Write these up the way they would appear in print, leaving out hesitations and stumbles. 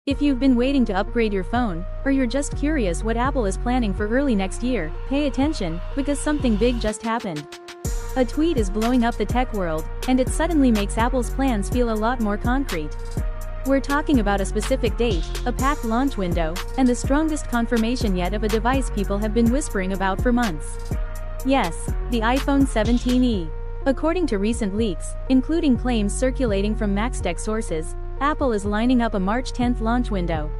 If you've been waiting to upgrade your phone, or you're just curious what Apple is planning for early next year, pay attention, because something big just happened. A tweet is blowing up the tech world, and it suddenly makes Apple's plans feel a lot more concrete. We're talking about a specific date, a packed launch window, and the strongest confirmation yet of a device people have been whispering about for months. Yes, the iPhone 17e. According to recent leaks, including claims circulating from MaxTech sources, Apple is lining up a March 10th launch window.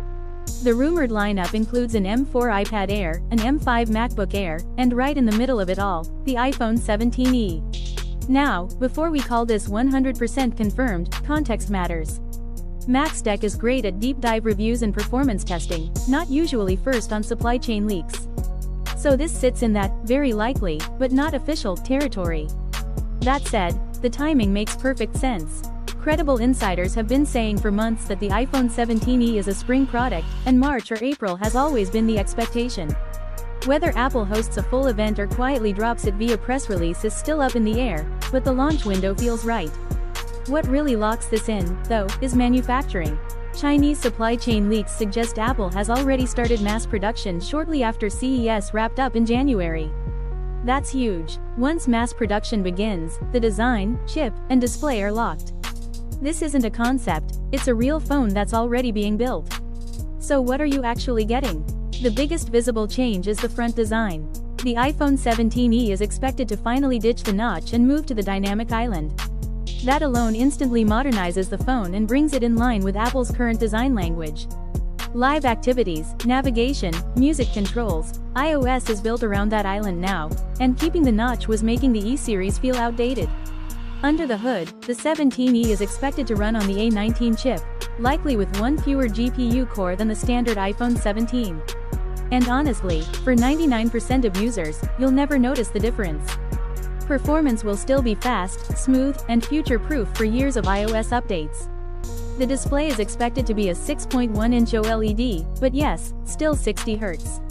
The rumored lineup includes an M4 iPad Air, an M5 MacBook Air, and right in the middle of it all, the iPhone 17e. Now, before we call this 100% confirmed, context matters. MaxTech is great at deep dive reviews and performance testing, not usually first on supply chain leaks. So this sits in that, very likely, but not official, territory. That said, the timing makes perfect sense. Credible insiders have been saying for months that the iPhone 17e is a spring product, and March or April has always been the expectation. Whether Apple hosts a full event or quietly drops it via press release is still up in the air, but the launch window feels right. What really locks this in, though, is manufacturing. Chinese supply chain leaks suggest Apple has already started mass production shortly after CES wrapped up in January. That's huge. Once mass production begins, the design, chip, and display are locked. This isn't a concept, it's a real phone that's already being built. So what are you actually getting? The biggest visible change is the front design. The iPhone 17e is expected to finally ditch the notch and move to the dynamic island. That alone instantly modernizes the phone and brings it in line with Apple's current design language. Live activities, navigation, music controls, iOS is built around that island now, and keeping the notch was making the E-series feel outdated. Under the hood, the 17e is expected to run on the A19 chip, likely with one fewer GPU core than the standard iPhone 17. And honestly, for 99% of users, you'll never notice the difference. Performance will still be fast, smooth, and future-proof for years of iOS updates. The display is expected to be a 6.1-inch OLED, but yes, still 60 Hz.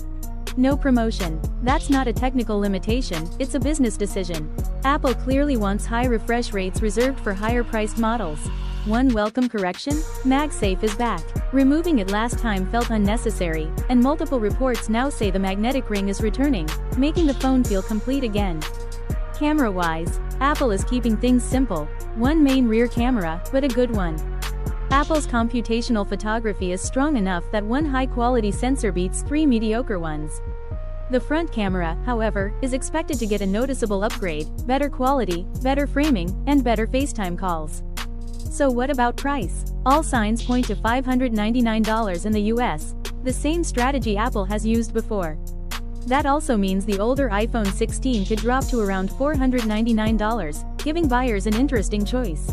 No promotion. That's not a technical limitation, it's a business decision. Apple clearly wants high refresh rates reserved for higher-priced models. One welcome correction? MagSafe is back. Removing it last time felt unnecessary, and multiple reports now say the magnetic ring is returning, making the phone feel complete again. Camera-wise, Apple is keeping things simple. One main rear camera, but a good one. Apple's computational photography is strong enough that one high-quality sensor beats 3 mediocre ones. The front camera, however, is expected to get a noticeable upgrade, better quality, better framing, and better FaceTime calls. So what about price? All signs point to $599 in the US, the same strategy Apple has used before. That also means the older iPhone 16 could drop to around $499, giving buyers an interesting choice.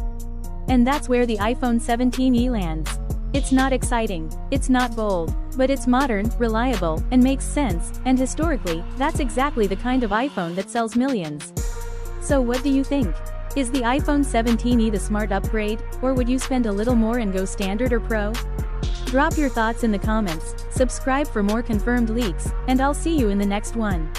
And that's where the iPhone 17e lands. It's not exciting, it's not bold, but it's modern, reliable, and makes sense, and historically, that's exactly the kind of iPhone that sells millions. So what do you think? Is the iPhone 17e the smart upgrade, or would you spend a little more and go standard or pro? Drop your thoughts in the comments, subscribe for more confirmed leaks, and I'll see you in the next one.